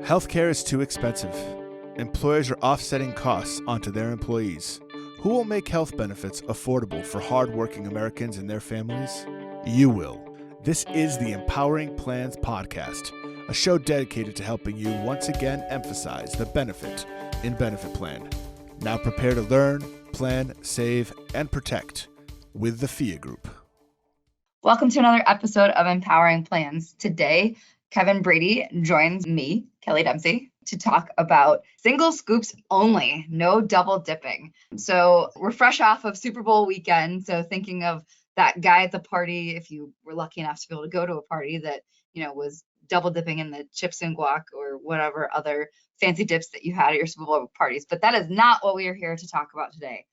Healthcare is too expensive. Employers are offsetting costs onto their employees. Who will make health benefits affordable for hardworking Americans and their families? You will. This is the Empowering Plans Podcast, a show dedicated to helping you once again emphasize the benefit in benefit plan. Now prepare to learn, plan, save, and protect with the FIA Group. Welcome to another episode of Empowering Plans. Today, Kevin Brady joins me, Kelly Dempsey, to talk about single scoops only, no double dipping. So we're fresh off of Super Bowl weekend. So thinking of that guy at the party, if you were lucky enough to be able to go to a party that, was double dipping in the chips and guac or whatever other fancy dips that you had at your Super Bowl parties. But that is not what we are here to talk about today.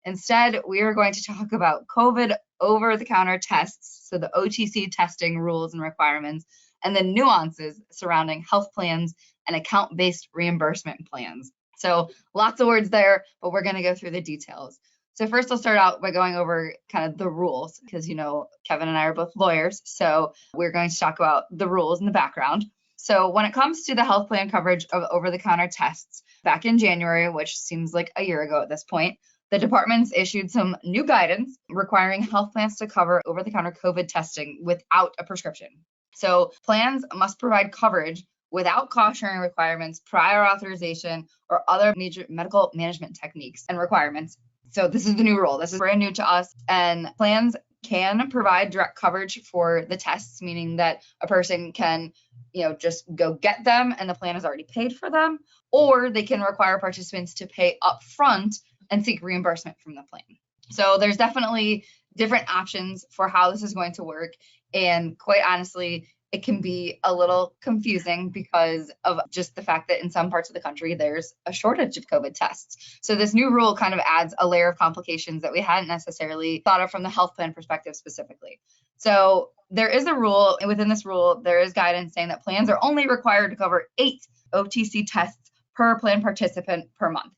Instead, we are going to talk about COVID over-the-counter tests, so the OTC testing rules and requirements, and the nuances surrounding health plans and account-based reimbursement plans. So lots of words there, but we're going to go through the details. So first, I'll start out by going over kind of the rules, because, Kevin and I are both lawyers, so we're going to talk about the rules in the background. So when it comes to the health plan coverage of over-the-counter tests, back in January, which seems like a year ago at this point, the departments issued some new guidance requiring health plans to cover over-the-counter COVID testing without a prescription. So plans must provide coverage without cautionary requirements, prior authorization, or other major medical management techniques and requirements. So this is the new rule. This is brand new to us. And plans can provide direct coverage for the tests, meaning that a person can, just go get them and the plan has already paid for them, or they can require participants to pay upfront and seek reimbursement from the plan. So there's definitely different options for how this is going to work. And quite honestly, it can be a little confusing because of just the fact that in some parts of the country, there's a shortage of COVID tests. So this new rule kind of adds a layer of complications that we hadn't necessarily thought of from the health plan perspective specifically. So there is a rule, and within this rule, there is guidance saying that plans are only required to cover 8 OTC tests per plan participant per month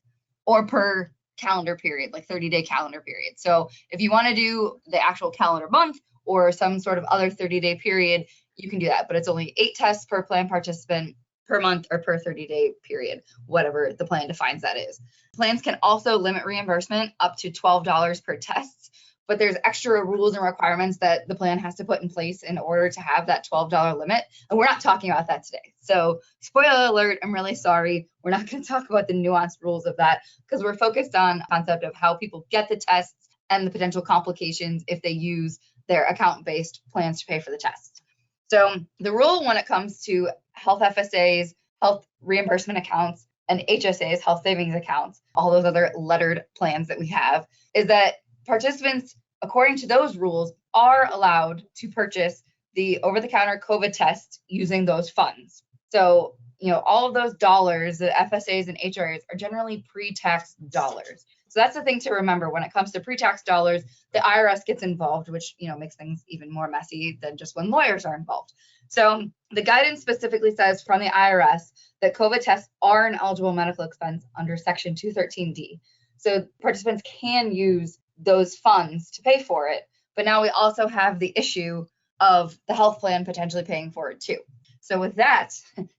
or per calendar period, like 30-day calendar period. So if you want to do the actual calendar month or some sort of other 30-day period, you can do that, but it's only 8 tests per plan participant per month or per 30-day period, whatever the plan defines that is. Plans can also limit reimbursement up to $12 per test, but there's extra rules and requirements that the plan has to put in place in order to have that $12 limit. And we're not talking about that today. So spoiler alert, I'm really sorry. We're not going to talk about the nuanced rules of that because we're focused on the concept of how people get the tests and the potential complications if they use their account-based plans to pay for the tests. So the rule when it comes to health FSAs, health reimbursement accounts, and HSAs, health savings accounts, all those other lettered plans that we have, is that participants, according to those rules, are allowed to purchase the over-the-counter COVID test using those funds. So, all of those dollars, the FSAs and HRAs, are generally pre-tax dollars. So that's the thing to remember when it comes to pre-tax dollars. The IRS gets involved, which makes things even more messy than just when lawyers are involved. So the guidance specifically says from the IRS that COVID tests are an eligible medical expense under Section 213D. So participants can use those funds to pay for it. But now we also have the issue of the health plan potentially paying for it too. So with that,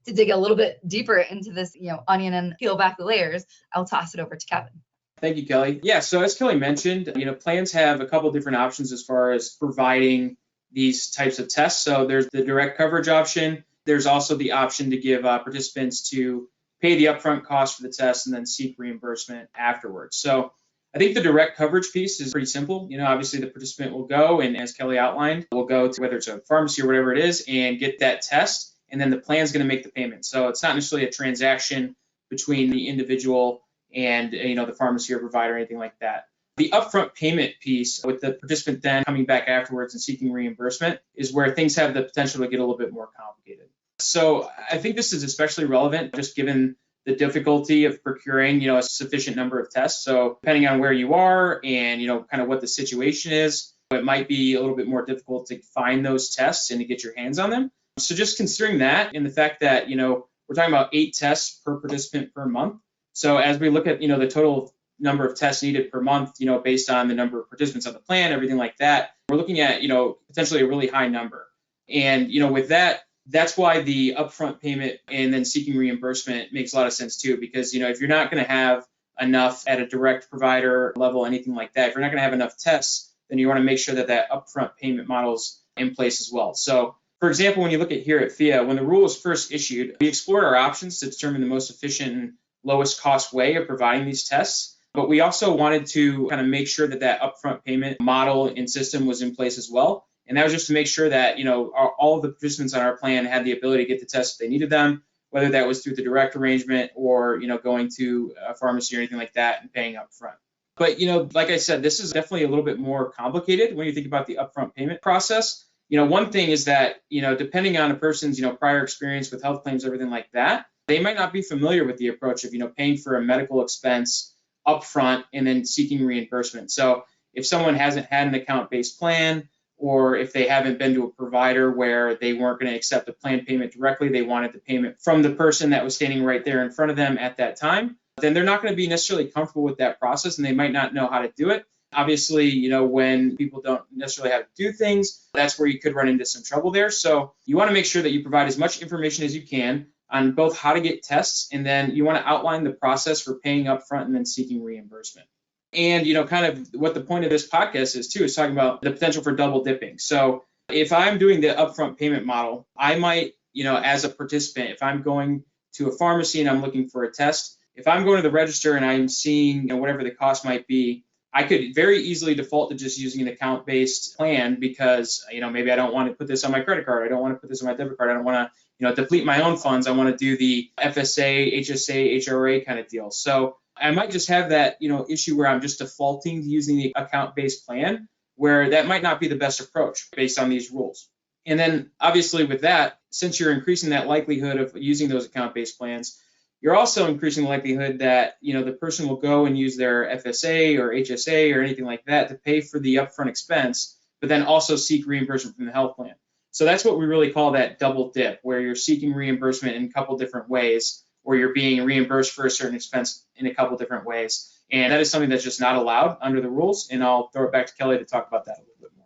to dig a little bit deeper into this, onion and peel back the layers, I'll toss it over to Kevin. Thank you, Kelly. Yeah, so as Kelly mentioned, plans have a couple different options as far as providing these types of tests. So there's the direct coverage option. There's also the option to give participants to pay the upfront cost for the test and then seek reimbursement afterwards. So I think the direct coverage piece is pretty simple. Obviously the participant will go and, as Kelly outlined, will go to whether it's a pharmacy or whatever it is and get that test, and then the plan's going to make the payment. So it's not necessarily a transaction between the individual and the pharmacy or provider or anything like that. The upfront payment piece with the participant then coming back afterwards and seeking reimbursement is where things have the potential to get a little bit more complicated. So I think this is especially relevant just given the difficulty of procuring, a sufficient number of tests. So depending on where you are and, kind of what the situation is, it might be a little bit more difficult to find those tests and to get your hands on them. So just considering that and the fact that, we're talking about 8 tests per participant per month. So as we look at, the total number of tests needed per month, based on the number of participants on the plan, everything like that, we're looking at, potentially a really high number. And, with that, that's why the upfront payment and then seeking reimbursement makes a lot of sense too, because if you're not going to have enough at a direct provider level, anything like that, if you're not going to have enough tests, then you want to make sure that that upfront payment model is in place as well. So, for example, when you look at here at FIA, when the rule was first issued, we explored our options to determine the most efficient and lowest cost way of providing these tests. But we also wanted to kind of make sure that that upfront payment model and system was in place as well. And that was just to make sure that, all of the participants on our plan had the ability to get the tests if they needed them, whether that was through the direct arrangement or, going to a pharmacy or anything like that and paying up front. But, like I said, this is definitely a little bit more complicated when you think about the upfront payment process. One thing is that, depending on a person's, prior experience with health claims, everything like that, they might not be familiar with the approach of, paying for a medical expense upfront and then seeking reimbursement. So if someone hasn't had an account-based plan, or if they haven't been to a provider where they weren't going to accept the plan payment directly, they wanted the payment from the person that was standing right there in front of them at that time, then they're not going to be necessarily comfortable with that process and they might not know how to do it. Obviously, when people don't necessarily have to do things, that's where you could run into some trouble there. So you want to make sure that you provide as much information as you can on both how to get tests, and then you want to outline the process for paying upfront and then seeking reimbursement. And, kind of what the point of this podcast is too, is talking about the potential for double dipping. So if I'm doing the upfront payment model, I might, as a participant, if I'm going to a pharmacy and I'm looking for a test, if I'm going to the register and I'm seeing whatever the cost might be, I could very easily default to just using an account-based plan because, maybe I don't want to put this on my credit card. I don't want to put this on my debit card. I don't want to, deplete my own funds. I want to do the FSA, HSA, HRA kind of deal. So I might just have that, issue where I'm just defaulting to using the account-based plan, where that might not be the best approach based on these rules. And then obviously with that, since you're increasing that likelihood of using those account-based plans, you're also increasing the likelihood that, the person will go and use their FSA or HSA or anything like that to pay for the upfront expense, but then also seek reimbursement from the health plan. So that's what we really call that double dip, where you're seeking reimbursement in a couple different ways, or you're being reimbursed for a certain expense in a couple different ways. And that is something that's just not allowed under the rules. And I'll throw it back to Kelly to talk about that a little bit more.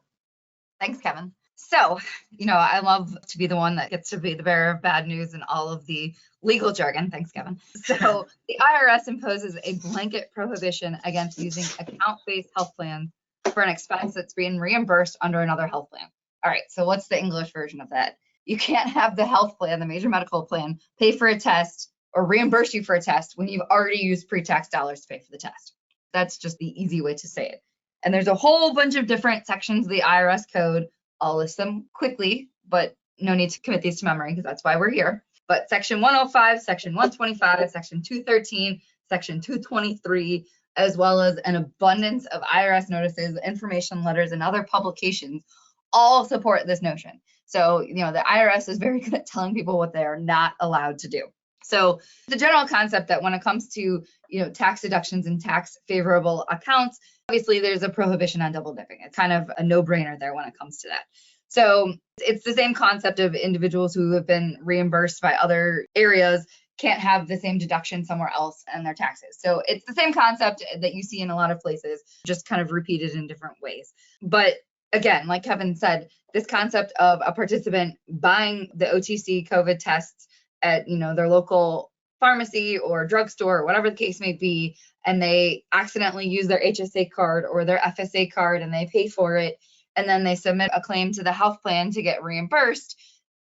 Thanks, Kevin. So, I love to be the one that gets to be the bearer of bad news and all of the legal jargon. Thanks, Kevin. So the IRS imposes a blanket prohibition against using account-based health plans for an expense that's being reimbursed under another health plan. All right, so what's the English version of that? You can't have the health plan, the major medical plan, pay for a test or reimburse you for a test when you've already used pre-tax dollars to pay for the test. That's just the easy way to say it. And there's a whole bunch of different sections of the IRS code. I'll list them quickly, but no need to commit these to memory because that's why we're here. But section 105, section 125, section 213, section 223, as well as an abundance of IRS notices, information letters, and other publications all support this notion. So, the IRS is very good at telling people what they are not allowed to do. So the general concept that when it comes to, tax deductions and tax favorable accounts, obviously there's a prohibition on double dipping. It's kind of a no-brainer there when it comes to that. So it's the same concept of individuals who have been reimbursed by other areas can't have the same deduction somewhere else in their taxes. So it's the same concept that you see in a lot of places, just kind of repeated in different ways. But again, like Kevin said, this concept of a participant buying the OTC COVID tests at their local pharmacy or drugstore or whatever the case may be, and they accidentally use their HSA card or their FSA card and they pay for it, and then they submit a claim to the health plan to get reimbursed.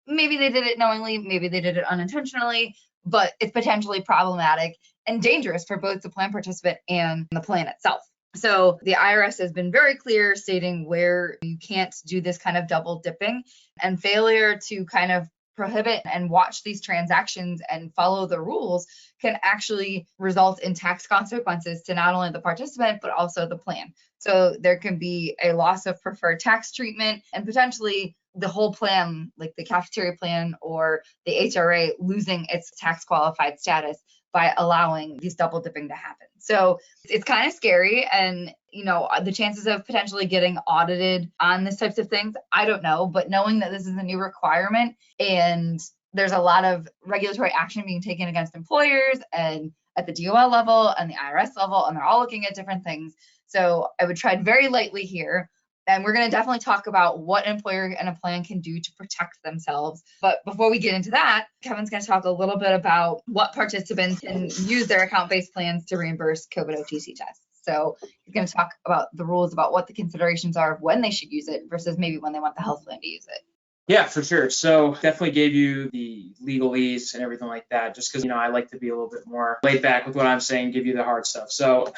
Maybe they did it knowingly, maybe they did it unintentionally, but it's potentially problematic and dangerous for both the plan participant and the plan itself. So the IRS has been very clear stating where you can't do this kind of double dipping, and failure to kind of prohibit and watch these transactions and follow the rules can actually result in tax consequences to not only the participant, but also the plan. So there can be a loss of preferred tax treatment and potentially the whole plan, like the cafeteria plan or the HRA, losing its tax qualified status by allowing these double dipping to happen. So it's kind of scary. And, the chances of potentially getting audited on these types of things, I don't know. But knowing that this is a new requirement and there's a lot of regulatory action being taken against employers and at the DOL level and the IRS level, and they're all looking at different things. So I would tread very lightly here. And we're going to definitely talk about what an employer and a plan can do to protect themselves. But before we get into that, Kevin's going to talk a little bit about what participants can use their account-based plans to reimburse COVID OTC tests. So he's going to talk about the rules about what the considerations are of when they should use it versus maybe when they want the health plan to use it. Yeah, for sure. So definitely gave you the legalese and everything like that, just because, I like to be a little bit more laid back with what I'm saying, give you the hard stuff. So,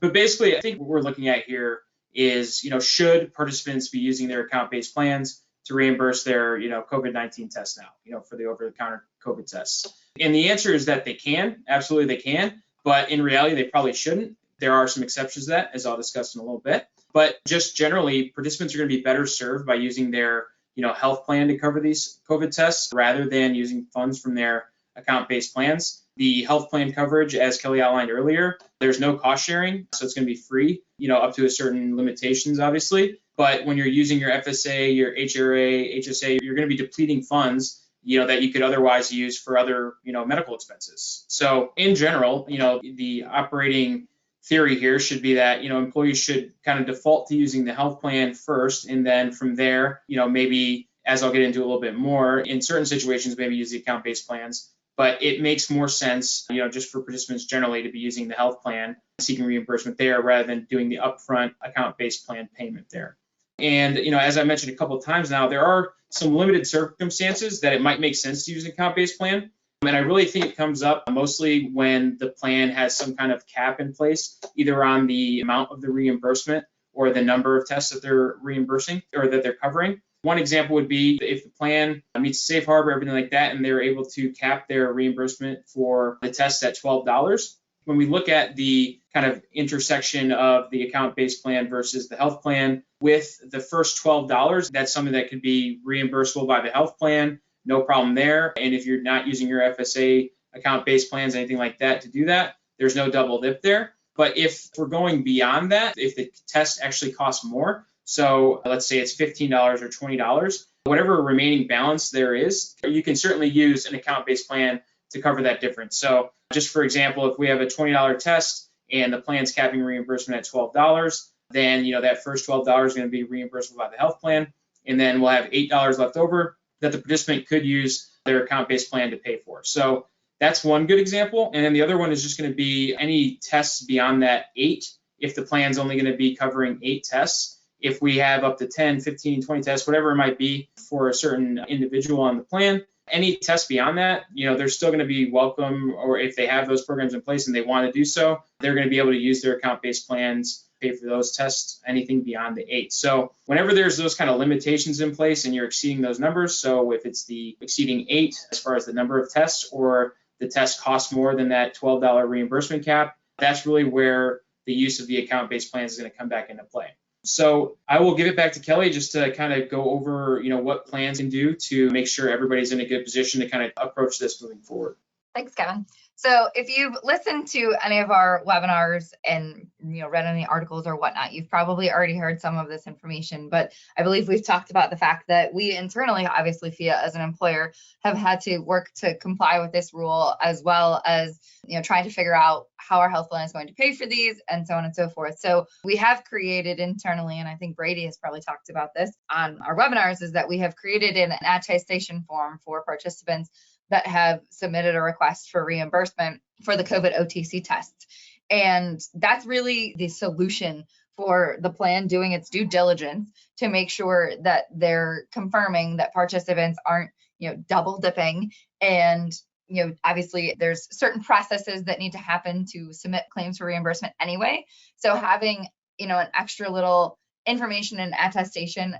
but basically, I think what we're looking at here is, should participants be using their account-based plans to reimburse their, COVID-19 tests now, for the over-the-counter COVID tests? And the answer is that they can, absolutely they can, but in reality, they probably shouldn't. There are some exceptions to that, as I'll discuss in a little bit. But just generally, participants are going to be better served by using their health plan to cover these COVID tests rather than using funds from their account-based plans. The health plan coverage, as Kelly outlined earlier, there's no cost sharing, so it's going to be free, up to a certain limitations, obviously. But when you're using your FSA, your HRA, HSA, you're going to be depleting funds, that you could otherwise use for other, medical expenses. So in general, the operating theory here should be that, employees should kind of default to using the health plan first. And then from there, maybe, as I'll get into a little bit more, in certain situations, maybe use the account-based plans. But it makes more sense, just for participants generally to be using the health plan, seeking reimbursement there rather than doing the upfront account-based plan payment there. And, as I mentioned a couple of times now, there are some limited circumstances that it might make sense to use an account-based plan. And I really think it comes up mostly when the plan has some kind of cap in place, either on the amount of the reimbursement or the number of tests that they're reimbursing or that they're covering. One example would be if the plan meets safe harbor, everything like that, and they're able to cap their reimbursement for the tests at $12. When we look at the kind of intersection of the account-based plan versus the health plan, with the first $12, that's something that could be reimbursable by the health plan. No problem there. And if you're not using your FSA account-based plans, anything like that to do that, there's no double dip there. But if we're going beyond that, if the test actually costs more, so let's say it's $15 or $20, whatever remaining balance there is, you can certainly use an account-based plan to cover that difference. So just for example, if we have a $20 test and the plan's capping reimbursement at $12, then that first $12 is going to be reimbursable by the health plan. And then we'll have $8 left over that the participant could use their account-based plan to pay for. So that's one good example. And then the other one is just going to be any tests beyond that 8, if the plan's only going to be covering 8 tests. If we have up to 10, 15, 20 tests, whatever it might be for a certain individual on the plan, any tests beyond that, they're still going to be welcome, or if they have those programs in place and they want to do so, they're going to be able to use their account-based plans, pay for those tests, anything beyond the 8. So whenever there's those kind of limitations in place and you're exceeding those numbers, so if it's the exceeding 8 as far as the number of tests, or the test costs more than that $12 reimbursement cap, that's really where the use of the account-based plans is going to come back into play. So I will give it back to Kelly just to kind of go over, what plans can do to make sure everybody's in a good position to kind of approach this moving forward. Thanks, Kevin. So if you've listened to any of our webinars and read any articles or whatnot, you've probably already heard some of this information. But I believe we've talked about the fact that we internally, obviously, FIA as an employer, have had to work to comply with this rule, as well as trying to figure out how our health plan is going to pay for these, and so on and so forth. So we have created internally, and I think Brady has probably talked about this on our webinars, is that we have created an attestation form for participants that have submitted a request for reimbursement for the COVID OTC tests. And that's really the solution for the plan doing its due diligence to make sure that they're confirming that participants aren't, double dipping. And, obviously there's certain processes that need to happen to submit claims for reimbursement anyway. So having, an extra little information and attestation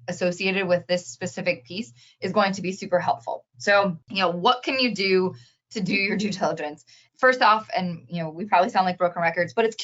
associated with this specific piece is going to be super helpful. So, what can you do to do your due diligence? First off, and we probably sound like broken records, but it's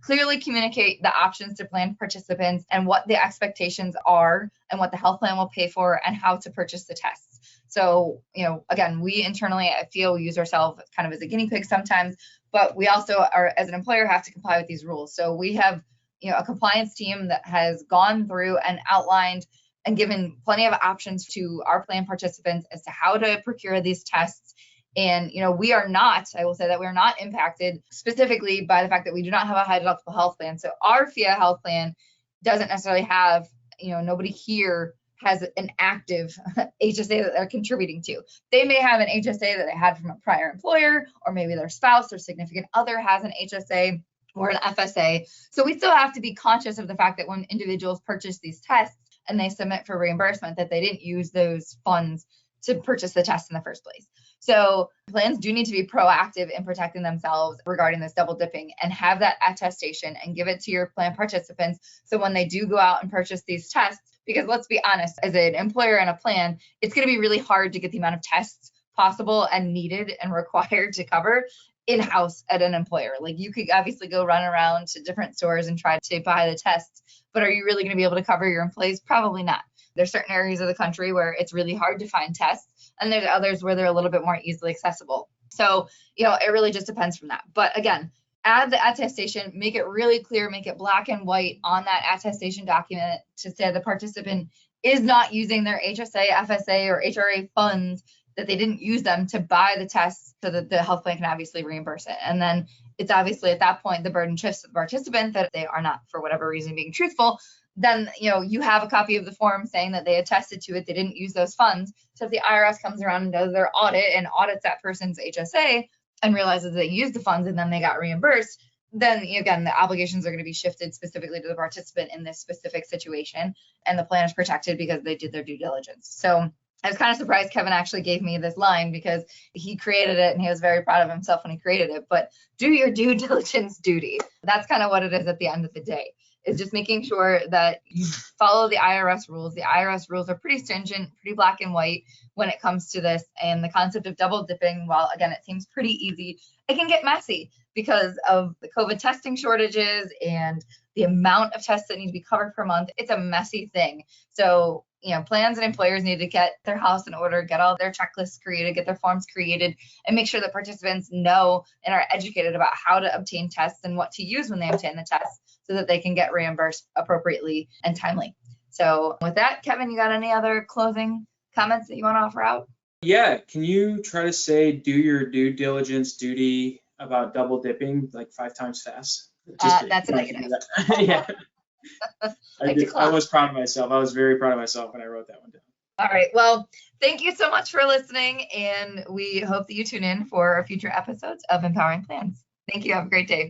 clearly communicate the options to plan participants and what the expectations are and what the health plan will pay for and how to purchase the tests. So, again, we internally, I feel, we use ourselves kind of as a guinea pig sometimes, but we also are, as an employer, have to comply with these rules. So we have a compliance team that has gone through and outlined and given plenty of options to our plan participants as to how to procure these tests. And, I will say that we are not impacted specifically by the fact that we do not have a high deductible health plan. So our FIA health plan doesn't necessarily have, nobody here has an active HSA that they're contributing to. They may have an HSA that they had from a prior employer, or maybe their spouse or significant other has an HSA or an FSA. So we still have to be conscious of the fact that when individuals purchase these tests and they submit for reimbursement, that they didn't use those funds to purchase the test in the first place. So plans do need to be proactive in protecting themselves regarding this double dipping, and have that attestation and give it to your plan participants. So when they do go out and purchase these tests, because let's be honest, as an employer and a plan, it's going to be really hard to get the amount of tests possible and needed and required to cover in-house at an employer. Like, you could obviously go run around to different stores and try to buy the tests, but are you really going to be able to cover your employees? Probably not. There's certain areas of the country where it's really hard to find tests, and there's others where they're a little bit more easily accessible. So, it really just depends from that. But again, add the attestation, make it really clear, make it black and white on that attestation document to say the participant is not using their HSA, FSA, or HRA funds, that they didn't use them to buy the tests, so that the health plan can obviously reimburse it. And then it's obviously at that point the burden shifts to the participant that they are not, for whatever reason, being truthful. Then, you have a copy of the form saying that they attested to it, they didn't use those funds. So if the IRS comes around and does their audit and audits that person's HSA and realizes they used the funds and then they got reimbursed, then again, the obligations are going to be shifted specifically to the participant in this specific situation, and the plan is protected because they did their due diligence. So I was kind of surprised Kevin actually gave me this line, because he created it and he was very proud of himself when he created it. But do your due diligence duty. That's kind of what it is at the end of the day, is just making sure that you follow the IRS rules. The IRS rules are pretty stringent, pretty black and white when it comes to this. And the concept of double dipping, while again, it seems pretty easy, it can get messy because of the COVID testing shortages and the amount of tests that need to be covered per month. It's a messy thing. So, plans and employers need to get their house in order, get all their checklists created, get their forms created, and make sure that participants know and are educated about how to obtain tests and what to use when they obtain the tests, so that they can get reimbursed appropriately and timely. So with that, Kevin, you got any other closing comments that you want to offer out? Yeah, can you try to say do your due diligence duty about double dipping like 5 times fast? That's a negative. Yeah. I was proud of myself. I was very proud of myself when I wrote that one down. All right. Well, thank you so much for listening, and we hope that you tune in for future episodes of Empowering Plans. Thank you. Have a great day.